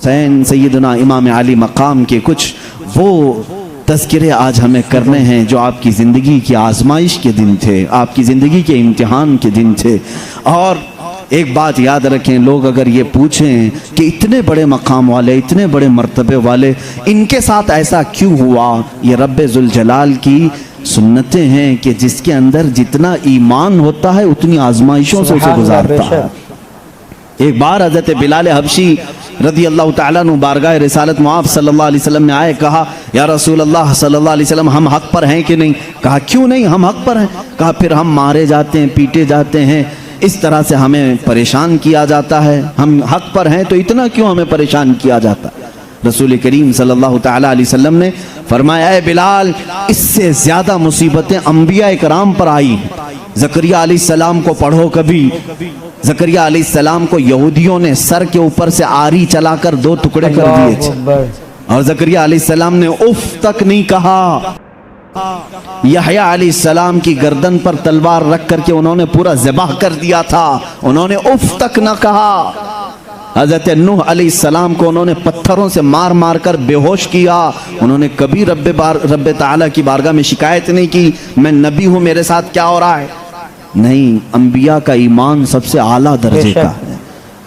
حسین سیدنا امام علی مقام کے کچھ وہ تذکرے آج ہمیں کرنے ہیں جو آپ کی زندگی کی آزمائش کے دن تھے، آپ کی زندگی کے امتحان کے دن تھے۔ اور ایک بات یاد رکھیں، لوگ اگر یہ پوچھیں کہ اتنے بڑے مقام والے، اتنے بڑے مرتبے والے، ان کے ساتھ ایسا کیوں ہوا؟ یہ رب ذوالجلال کی سنتیں ہیں کہ جس کے اندر جتنا ایمان ہوتا ہے اتنی آزمائشوں سے اسے گزارتا ہے۔ ایک بار حضرت بلال حبشی رضی اللہ تعالیٰ عنہ بارگاہ رسالت معاف صلی اللہ علیہ وسلم میں آئے، کہا یا رسول اللہ صلی اللہ علیہ وسلم ہم حق پر ہیں کہ نہیں؟ کہا کیوں نہیں، ہم حق پر ہیں۔ کہا پھر ہم مارے جاتے ہیں، پیٹے جاتے ہیں، اس طرح سے ہمیں پریشان کیا جاتا ہے، ہم حق پر ہیں تو اتنا کیوں ہمیں پریشان کیا جاتا ہے؟ رسول کریم صلی اللہ تعالیٰ علیہ وسلم نے فرمایا اے بلال، اس سے زیادہ مصیبتیں انبیاء اکرام پر آئی ہیں۔ زکریا علیہ السلام کو پڑھو کبھی، زکریا علیہ السلام کو یہودیوں نے سر کے اوپر سے آری چلا کر 2 ٹکڑے کر دیے تھے، اور زکریا علیہ السلام نے اف تک نہیں کہا۔ یحییٰ علیہ السلام کی گردن پر تلوار رکھ کر کے انہوں نے پورا ذبح کر دیا تھا، انہوں نے اف تک نہ کہا۔ حضرت نوح علیہ السلام کو انہوں نے پتھروں سے مار مار کر بے ہوش کیا، انہوں نے کبھی رب تعالیٰ کی بارگاہ میں شکایت نہیں کی میں نبی ہوں، میرے ساتھ کیا ہو رہا ہے؟ نہیں، انبیاء کا ایمان سب سے اعلیٰ درجے کا ہے،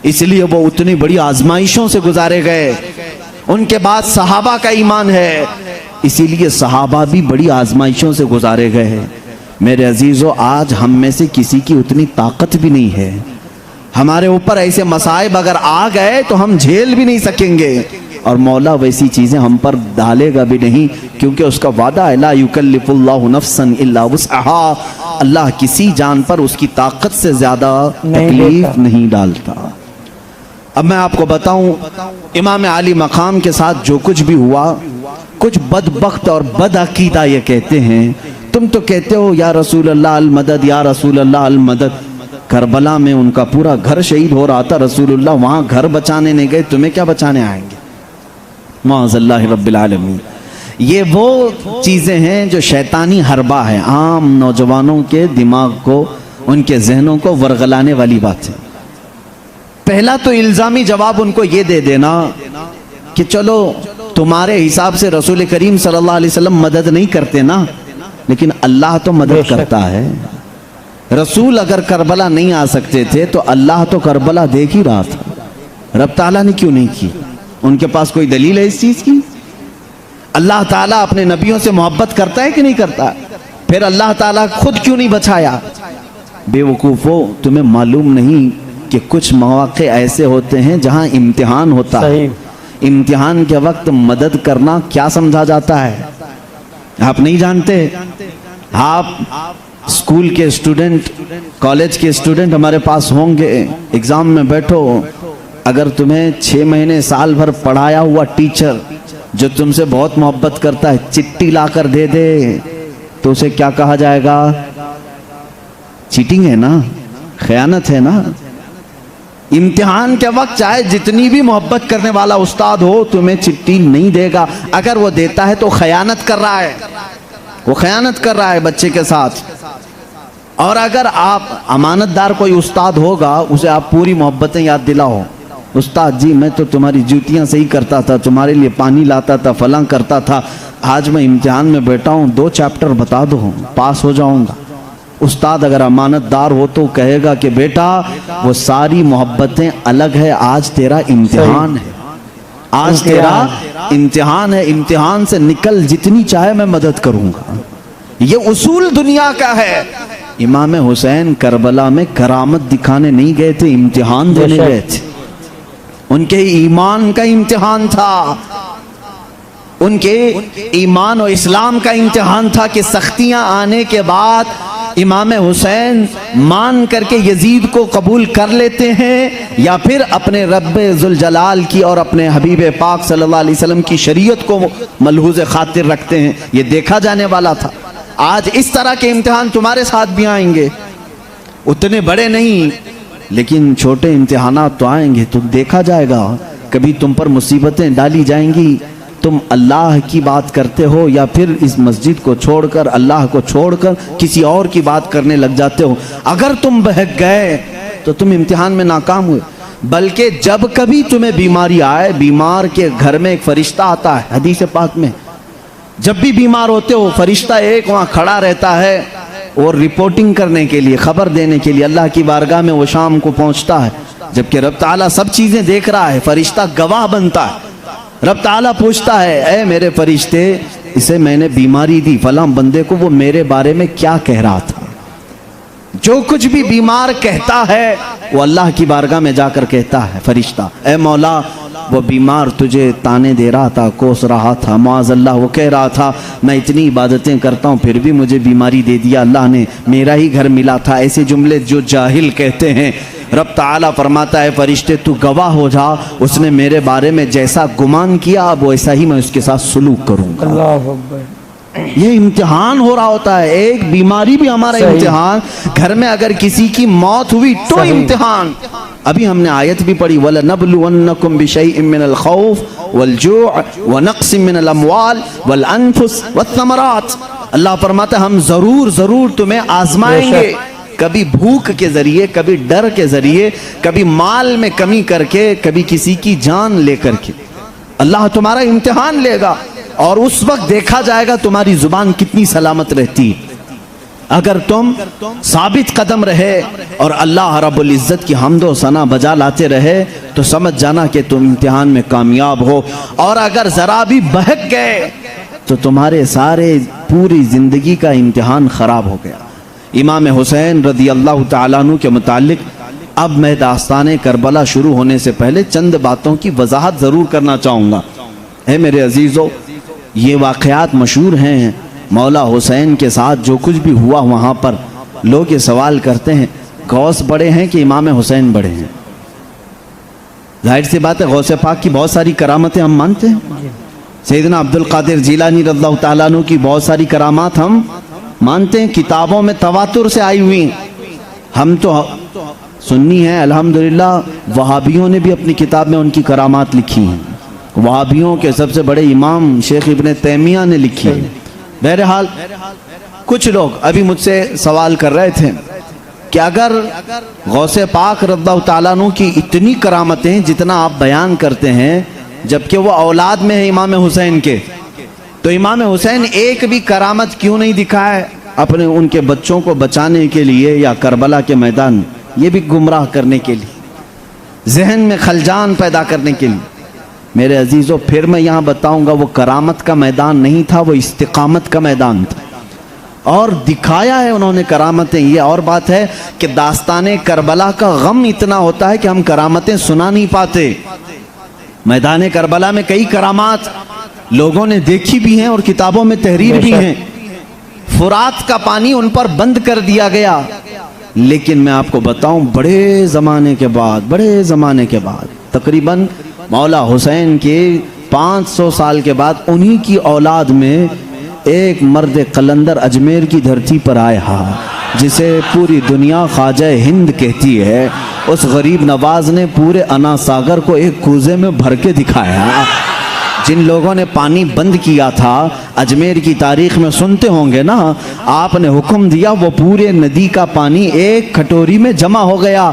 اس لیے وہ اتنی بڑی آزمائشوں سے گزارے گئے۔ ان کے بعد صحابہ کا ایمان ہے، اسی لیے صحابہ بھی بڑی آزمائشوں سے گزارے گئے ہیں۔ میرے عزیزو، آج ہم میں سے کسی کی اتنی طاقت بھی نہیں ہے، ہمارے اوپر ایسے مصائب اگر آ گئے تو ہم جھیل بھی نہیں سکیں گے، اور مولا ویسی چیزیں ہم پر ڈالے گا بھی نہیں، کیونکہ اس کا وعدہ ہے لا یکلف اللہ نفسا الا وسعها، اللہ کسی جان پر اس کی طاقت سے زیادہ تکلیف نہیں ڈالتا۔ اب میں آپ کو بتاؤں، امام علی مقام کے ساتھ جو کچھ بھی ہوا، کچھ بدبخت اور بد عقیدہ یہ کہتے ہیں تم تو کہتے ہو یا رسول اللہ المدد، یا رسول اللہ المدد۔ کربلا میں ان کا پورا گھر شہید ہو رہا تھا، رسول اللہ وہاں گھر بچانے نہیں گئے، تمہیں کیا بچانے آئیں گے؟ معاذ اللہ رب العالمین۔ یہ وہ چیزیں ہیں جو شیطانی حربہ ہے، عام نوجوانوں کے دماغ کو، ان کے ذہنوں کو ورغلانے والی بات ہے۔ پہلا تو الزامی جواب ان کو یہ دے دینا کہ چلو تمہارے حساب سے رسول کریم صلی اللہ علیہ وسلم مدد نہیں کرتے نا، لیکن اللہ تو مدد کرتا ہے۔ رسول اگر کربلا نہیں آ سکتے تھے تو اللہ تو کربلا دیکھ ہی رہا تھا، رب تعالیٰ نے کیوں نہیں کی؟ ان کے پاس کوئی دلیل ہے اس چیز کی؟ اللہ تعالیٰ اپنے نبیوں سے محبت کرتا ہے کہ نہیں کرتا؟ پھر اللہ تعالیٰ خود کیوں نہیں بچایا؟ بے وقوفو، تمہیں معلوم نہیں کہ کچھ مواقع ایسے ہوتے ہیں جہاں امتحان ہوتا ہے، امتحان کے وقت مدد کرنا کیا سمجھا جاتا ہے آپ نہیں جانتے؟ آپ اسکول کے اسٹوڈنٹ، کالج کے اسٹوڈنٹ ہمارے پاس ہوں گے، ایگزام میں بیٹھو، اگر تمہیں 6 مہینے سال بھر پڑھایا ہوا ٹیچر جو تم سے بہت محبت کرتا ہے چٹھی لا کر دے دے تو اسے کیا کہا جائے گا؟ چیٹنگ ہے نا، خیانت ہے نا۔ امتحان کے وقت چاہے جتنی بھی محبت کرنے والا استاد ہو، تمہیں چٹھی نہیں دے گا، اگر وہ دیتا ہے تو خیانت کر رہا ہے، وہ خیانت کر رہا ہے بچے کے ساتھ۔ اور اگر آپ امانت دار کوئی استاد ہوگا، اسے آپ پوری محبتیں یاد دلاؤ، استاد جی میں تو تمہاری جوتیاں صحیح کرتا تھا، تمہارے لیے پانی لاتا تھا، فلاں کرتا تھا، آج میں امتحان میں بیٹھا ہوں، 2 چیپٹر بتا دو پاس ہو جاؤں گا۔ استاد اگر امانت دار ہو تو کہے گا کہ بیٹا وہ ساری محبتیں الگ ہے، آج تیرا امتحان ہے، آج تیرا امتحان ہے، امتحان سے نکل، جتنی چاہے میں مدد کروں گا۔ یہ اصول دنیا کا ہے۔ امام حسین کربلا میں کرامت دکھانے نہیں گئے تھے، امتحان دینے گئے تھے، ان کے ایمان کا امتحان تھا، ان کے ایمان و اسلام کا امتحان تھا کہ سختیاں آنے کے بعد امام حسین مان کر کے یزید کو قبول کر لیتے ہیں یا پھر اپنے رب ذوالجلال کی اور اپنے حبیب پاک صلی اللہ علیہ وسلم کی شریعت کو ملحوظ خاطر رکھتے ہیں۔ یہ دیکھا جانے والا تھا۔ آج اس طرح کے امتحان تمہارے ساتھ بھی آئیں گے، اتنے بڑے نہیں لیکن چھوٹے امتحانات تو آئیں گے، تو دیکھا جائے گا، کبھی تم پر مصیبتیں ڈالی جائیں گی، تم اللہ کی بات کرتے ہو یا پھر اس مسجد کو چھوڑ کر، اللہ کو چھوڑ کر کسی اور کی بات کرنے لگ جاتے ہو۔ اگر تم بہک گئے تو تم امتحان میں ناکام ہوئے۔ بلکہ جب کبھی تمہیں بیماری آئے، بیمار کے گھر میں ایک فرشتہ آتا ہے، حدیث پاک میں جب بھی بیمار ہوتے ہو فرشتہ ایک وہاں کھڑا رہتا ہے اور رپورٹنگ کرنے کے لیے، خبر دینے کے لیے اللہ کی بارگاہ میں وہ شام کو پہنچتا ہے، جبکہ رب تعالیٰ سب چیزیں دیکھ رہا ہے، فرشتہ گواہ بنتا ہے۔ رب تعالیٰ پوچھتا ہے اے میرے فرشتے، اسے میں نے بیماری دی، فلاں بندے کو، وہ میرے بارے میں کیا کہہ رہا تھا؟ جو کچھ بھی بیمار کہتا ہے وہ اللہ کی بارگاہ میں جا کر کہتا ہے فرشتہ، اے مولا وہ بیمار تجھے تانے دے رہا تھا، کوس رہا تھا، معاذ اللہ وہ کہہ رہا تھا میں اتنی عبادتیں کرتا ہوں پھر بھی مجھے بیماری دے دیا اللہ نے، میرا ہی گھر ملا تھا، ایسے جملے جو جاہل کہتے ہیں۔ رب تعالیٰ فرماتا ہے فرشتے تو گواہ ہو جا، اس نے میرے بارے میں جیسا گمان کیا اب ویسا ہی میں اس کے ساتھ سلوک کروں گا۔ اللہ اکبر۔ یہ امتحان ہو رہا ہوتا ہے، ایک بیماری بھی ہمارا امتحان، گھر میں اگر کسی کی موت ہوئی تو امتحان۔ ابھی ہم نے آیت بھی پڑھی وَلَنَبْلُوَنَّكُمْ بِشَيْءٍ مِّنَ الْخَوْفِ وَالْجُوعِ وَنَقْصٍ مِّنَ الْأَمْوَالِ وَالْأَنفُسِ وَالثَّمَرَاتِ۔ اللہ فرماتا ہے ہم ضرور تمہیں آزمائیں گے، کبھی بھوک کے ذریعے، کبھی ڈر کے ذریعے، کبھی مال میں کمی کر کے، کبھی کسی کی جان لے کر کے اللہ تمہارا امتحان لے گا، اور اس وقت دیکھا جائے گا تمہاری زبان کتنی سلامت رہتی ہے۔ اگر تم ثابت قدم رہے اور اللہ رب العزت کی حمد و ثنا بجا لاتے رہے تو سمجھ جانا کہ تم امتحان میں کامیاب ہو، اور اگر ذرا بھی بہک گئے تو تمہارے سارے پوری زندگی کا امتحان خراب ہو گیا۔ امام حسین رضی اللہ تعالیٰ عنہ کے متعلق اب میں داستان کربلا شروع ہونے سے پہلے چند باتوں کی وضاحت ضرور کرنا چاہوں گا۔ اے میرے عزیزو، یہ واقعات مشہور ہیں، مولا حسین کے ساتھ جو کچھ بھی ہوا وہاں پر لوگ یہ سوال کرتے ہیں غوث بڑے ہیں کہ امام حسین بڑے ہیں؟ ظاہر سی بات ہے غوث پاک کی بہت ساری کرامتیں ہم مانتے ہیں، سیدنا عبد القادر جیلانی رضی اللہ تعالیٰ عنہ کی بہت ساری کرامات ہم مانتے ہیں، کتابوں میں تواتر سے آئی ہوئی ہیں۔ ہم تو سنی ہیں الحمدللہ، وہابیوں نے بھی اپنی کتاب میں ان کی کرامات لکھی ہیں، وہابیوں کے سب سے بڑے امام شیخ ابن تیمیہ نے لکھی ہے۔ بہرحال کچھ لوگ ابھی مجھ سے سوال کر رہے تھے کہ اگر غوث پاک رضی اللہ تعالیٰ عنہ کی اتنی کرامتیں جتنا آپ بیان کرتے ہیں جبکہ وہ اولاد میں ہے امام حسین کے، تو امام حسین ایک بھی کرامت کیوں نہیں دکھائے اپنے ان کے بچوں کو بچانے کے لیے یا کربلا کے میدان میں؟ یہ بھی گمراہ کرنے کے لیے، ذہن میں خلجان پیدا کرنے کے لیے۔ میرے عزیزو پھر میں یہاں بتاؤں گا وہ کرامت کا میدان نہیں تھا، وہ استقامت کا میدان تھا، اور دکھایا ہے انہوں نے کرامتیں۔ یہ اور بات ہے کہ داستان کربلا کا غم اتنا ہوتا ہے کہ ہم کرامتیں سنا نہیں پاتے۔ میدان کربلا میں کئی کرامات لوگوں نے دیکھی بھی ہیں اور کتابوں میں تحریر بھی ہیں۔ فرات کا پانی ان پر بند کر دیا گیا، لیکن میں آپ کو بتاؤں بڑے زمانے کے بعد تقریباً مولا حسین کے 500 سال کے بعد انہی کی اولاد میں ایک مرد قلندر اجمیر کی دھرتی پر آیا جسے پوری دنیا خواجہ ہند کہتی ہے۔ اس غریب نواز نے پورے انا ساگر کو ایک کوزے میں بھر کے دکھایا۔ جن لوگوں نے پانی بند کیا تھا اجمیر کی تاریخ میں سنتے ہوں گے نا، آپ نے حکم دیا وہ پورے ندی کا پانی ایک کھٹوری میں جمع ہو گیا۔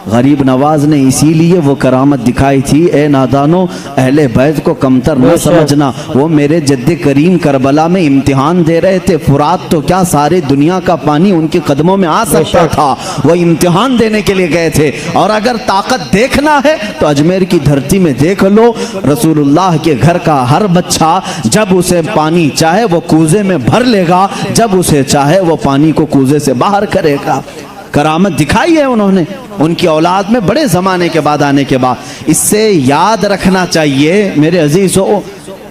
غریب نواز نے اسی لیے وہ کرامت دکھائی تھی، اے نادانو اہل بیت کو کمتر نہ سمجھنا، وہ میرے جد کریم کربلا میں امتحان دے رہے تھے۔ فرات تو کیا سارے دنیا کا پانی ان کے قدموں میں آ سکتا تھا، وہ امتحان دینے کے لیے گئے تھے۔ اور اگر طاقت دیکھنا ہے تو اجمیر کی دھرتی میں دیکھ لو، رسول اللہ کے گھر کا ہر بچہ جب اسے پانی چاہے وہ کوزے میں بھر لے گا، جب اسے چاہے وہ پانی کو کوزے سے باہر کرے گا۔ کرامت دکھائی ہے انہوں نے ان کی اولاد میں بڑے زمانے کے بعد آنے کے بعد۔ اس سے یاد رکھنا چاہیے میرے عزیزو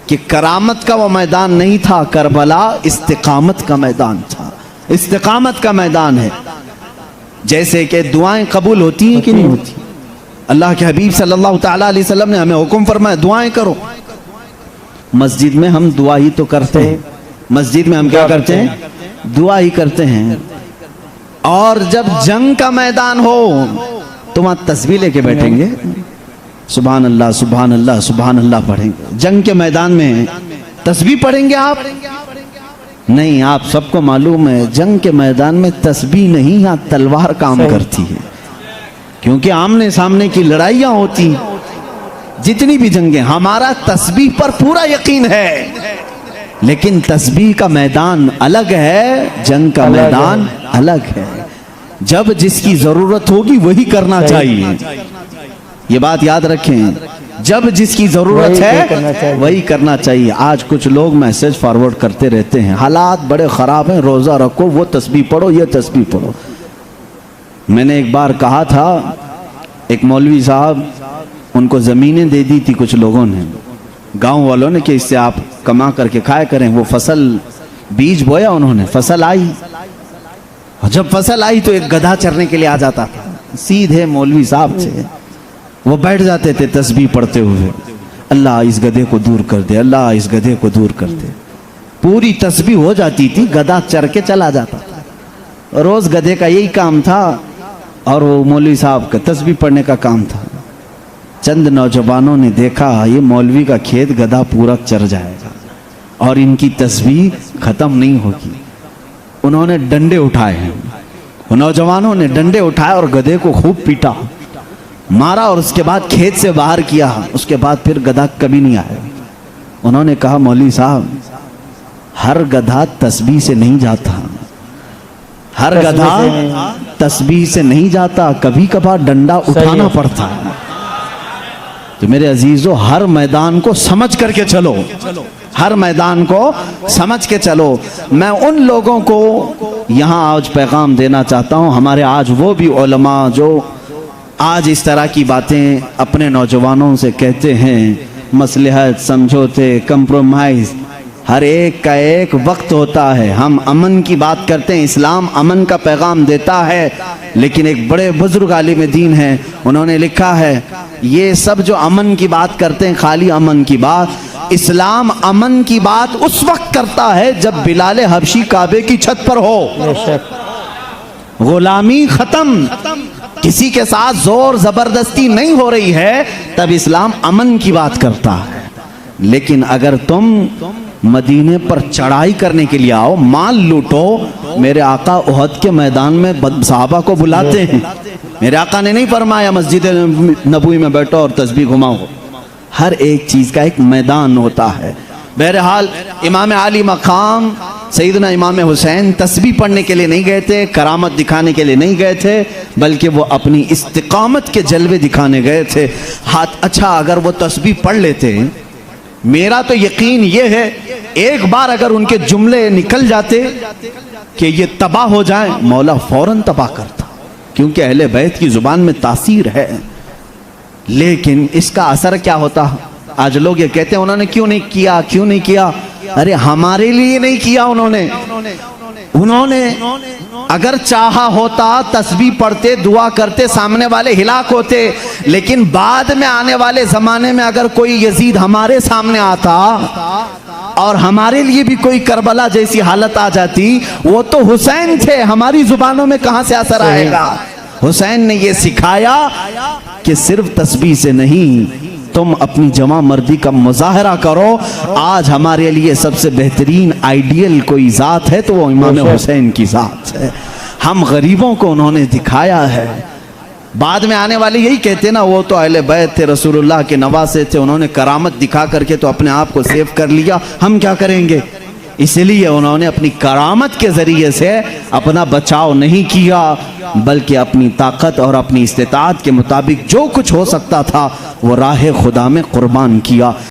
کہ کرامت کا وہ میدان نہیں تھا، کربلا استقامت کا میدان تھا، استقامت کا میدان ہے۔ جیسے کہ دعائیں قبول ہوتی ہیں کہ نہیں ہوتی؟ اللہ کے حبیب صلی اللہ تعالیٰ علیہ وسلم نے ہمیں حکم فرمایا دعائیں کرو۔ مسجد میں ہم دعا ہی تو کرتے ہیں، مسجد میں ہم کیا کرتے ہیں؟ دعا ہی کرتے ہیں۔ اور جب جنگ کا میدان ہو تو وہاں تسبیح لے کے بیٹھیں گے، سبحان اللہ سبحان اللہ سبحان اللہ پڑھیں گے۔ جنگ کے میدان میں تسبیح پڑھیں گے آپ؟ نہیں، آپ سب کو معلوم ہے جنگ کے میدان میں تسبیح نہیں، یہاں تلوار کام کرتی ہے۔ کیونکہ آمنے سامنے کی لڑائیاں ہوتی، جتنی بھی جنگیں، ہمارا تسبیح پر پورا یقین ہے، لیکن تسبیح کا میدان الگ ہے، جنگ کا میدان الگ ہے۔ جب جس کی ضرورت ہوگی وہی کرنا چاہیے، یہ بات یاد رکھیں، جب جس کی ضرورت ہے وہی کرنا چاہیے۔ آج کچھ لوگ میسج فارورڈ کرتے رہتے ہیں، حالات بڑے خراب ہیں، روزہ رکھو، وہ تسبیح پڑھو، یہ تسبیح پڑھو۔ میں نے ایک بار کہا تھا، ایک مولوی صاحب، ان کو زمینیں دے دی تھی کچھ لوگوں نے، گاؤں والوں نے، کہ اس سے آپ کما کر کے کھایا کریں۔ وہ فصل بیج بویا انہوں نے، فصل آئی، جب فصل آئی تو ایک گدھا چرنے کے لیے آ جاتا تھا، سیدھے مولوی صاحب سے وہ بیٹھ جاتے تھے تسبیح پڑھتے ہوئے، اللہ اس گدھے کو دور کر دے، اللہ اس گدھے کو دور کر دے۔ پوری تسبیح ہو جاتی تھی، گدھا چر کے چلا جاتا تھا۔ روز گدھے کا یہی کام تھا اور وہ مولوی صاحب کا تسبیح پڑھنے کا کام تھا۔ چند نوجوانوں نے دیکھا یہ مولوی کا کھیت گدھا پورا چر جائے گا اور ان کی تسبیح ختم نہیں ہوگی، انہوں نے ڈنڈے اٹھائے ہیں، نوجوانوں نے ڈنڈے اٹھائے اور گدھے کو خوب پیٹا، مارا، اور اس کے بعد کھیت سے باہر کیا۔ اس کے بعد پھر گدھا کبھی نہیں آیا۔ انہوں نے کہا مولوی صاحب، ہر گدھا تسبیح سے نہیں جاتا، ہر گدھا تسبیح سے نہیں جاتا، کبھی کبھار ڈنڈا اٹھانا پڑتا ہے۔ تو میرے عزیزو، ہر میدان کو سمجھ کر کے چلو، ہر میدان کو سمجھ کے چلو۔ میں ان لوگوں کو یہاں آج پیغام دینا چاہتا ہوں، ہمارے آج وہ بھی علماء جو آج اس طرح کی باتیں اپنے نوجوانوں سے کہتے ہیں، مصلحت، سمجھوتے، کمپرومائز، ہر ایک کا ایک وقت ہوتا ہے۔ ہم امن کی بات کرتے ہیں، اسلام امن کا پیغام دیتا ہے، لیکن ایک بڑے بزرگ عالم دین ہیں، انہوں نے لکھا ہے یہ سب جو امن کی بات کرتے ہیں خالی امن کی بات، اسلام امن کی بات اس وقت کرتا ہے جب بلال حبشی کعبے کی چھت پر ہو، غلامی ختم، کسی کے ساتھ زور زبردستی نہیں ہو رہی ہے، تب اسلام امن کی بات کرتا ہے۔ لیکن اگر تم مدینے پر چڑھائی کرنے کے لیے آؤ، مال لوٹو، میرے آقا احد کے میدان میں صحابہ کو بلاتے ہیں، میرے آقا نے نہیں فرمایا مسجد نبوی میں بیٹھو اور تسبیح گھماؤ، ہر ایک چیز کا ایک میدان ہوتا ہے۔ بہرحال امام علی مقام سیدنا امام حسین تسبیح پڑھنے کے لیے نہیں گئے تھے، کرامت دکھانے کے لیے نہیں گئے تھے، بلکہ وہ اپنی استقامت کے جلوے دکھانے گئے تھے۔ اچھا اگر وہ تسبیح پڑھ لیتے، میرا تو یقین یہ ہے ایک بار اگر ان کے جملے نکل جاتے کہ یہ تباہ ہو جائیں، مولا فوراً تباہ کرتا، کیونکہ اہل بیت کی زبان میں تاثیر ہے۔ لیکن اس کا اثر کیا ہوتا؟ آج لوگ یہ کہتے ہیں انہوں نے کیوں نہیں کیا، کیوں نہیں کیا؟ ارے ہمارے لیے نہیں کیا، انہوں نے اگر چاہا ہوتا تسبیح پڑھتے، دعا کرتے، سامنے والے ہلاک ہوتے، لیکن بعد میں آنے والے زمانے میں اگر کوئی یزید ہمارے سامنے آتا اور ہمارے لیے بھی کوئی کربلا جیسی حالت آ جاتی، وہ تو حسین تھے، ہماری زبانوں میں کہاں سے اثر آئے گا؟ حسین نے یہ سکھایا کہ صرف تسبیح سے نہیں، تم اپنی جمع مردی کا مظاہرہ کرو۔ آج ہمارے لیے سب سے بہترین آئیڈیل کوئی ذات ہے تو وہ امام حسین کی ذات ہے۔ ہم غریبوں کو انہوں نے دکھایا ہے۔ بعد میں آنے والے یہی کہتے نا وہ تو اہل بیت تھے، رسول اللہ کے نواسے تھے، انہوں نے کرامت دکھا کر کے تو اپنے آپ کو سیو کر لیا، ہم کیا کریں گے؟ اس لیے انہوں نے اپنی کرامت کے ذریعے سے اپنا بچاؤ نہیں کیا، بلکہ اپنی طاقت اور اپنی استطاعت کے مطابق جو کچھ ہو سکتا تھا وہ راہ خدا میں قربان کیا۔